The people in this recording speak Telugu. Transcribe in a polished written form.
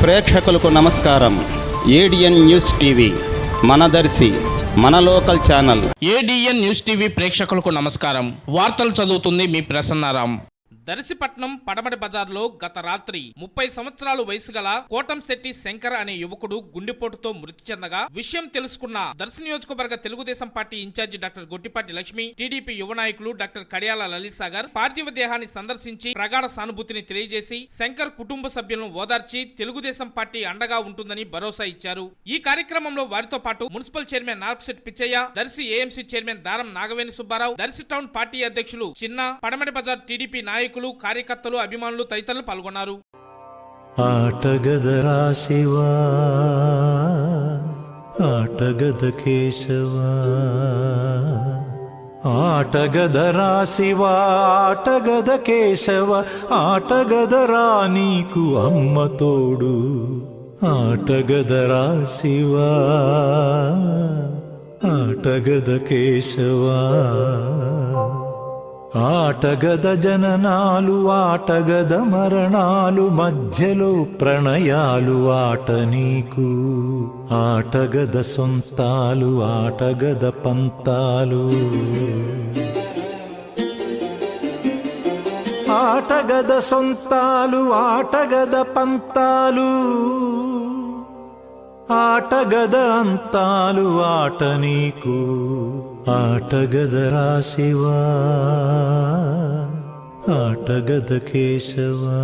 ప్రేక్షకులకు నమస్కారం. ఏడిఎన్ న్యూస్ టీవీ మన దర్శి మన local channel. ADN news TV ప్రేక్షకులకు నమస్కారం. వార్తలు చదువుతుంది మీ ప్రసన్నారాం. దర్శిపట్నం పడమటి బజార్లో గత రాత్రి 30 సంవత్సరాలు వయసు గల కోటంశెట్టి శంకర్ అనే యువకుడు గుండెపోటుతో మృతి చెందగా విషయం తెలుసుకున్న దర్శి నియోజకవర్గ Telugu Desam party incharge doctor Gottipati Lakshmi, TDP యువ నాయకులు డాక్టర్ కడియాల లలిత్ సాగర్ పార్థివ దేహాన్ని సందర్శించి ప్రగాఢ సానుభూతిని తెలియజేసి శంకర్ కుటుంబ సభ్యులను ఓదార్చి తెలుగుదేశం పార్టీ అండగా ఉంటుందని భరోసా ఇచ్చారు. ఈ కార్యక్రమంలో వారితో పాటు municipal chairman Narpasetti Pitchaiah, Darsi AMC chairman Daram Nagaveni Subbarao, Darsi town party అధ్యక్షులు చిన్న, పడమటి బజార్ టీడీపీ నాయకులు, కార్యకర్తలు, అభిమానులు తదితరులు పాల్గొన్నారు. ఆటగద రాశివా, ఆటగద కేశవా, ఆటగద రాశివా, ఆటగద కేశవ, ఆటగద రానీకు అమ్మ తోడు. ఆటగద రాశివా, ఆటగద కేశవా, ఆటగద జననాలు, ఆటగద మరణాలు, మధ్యలో ప్రణయాలు ఆట నీకు. ఆటగద సొంతాలు, ఆటగద పంతాలు, ఆటగద సొంతాలు, ఆటగద పంతాలు, ఆటగద అంతాలు ఆట నీకు. ఆటగద రాశివా, ఆటగద కేశవా.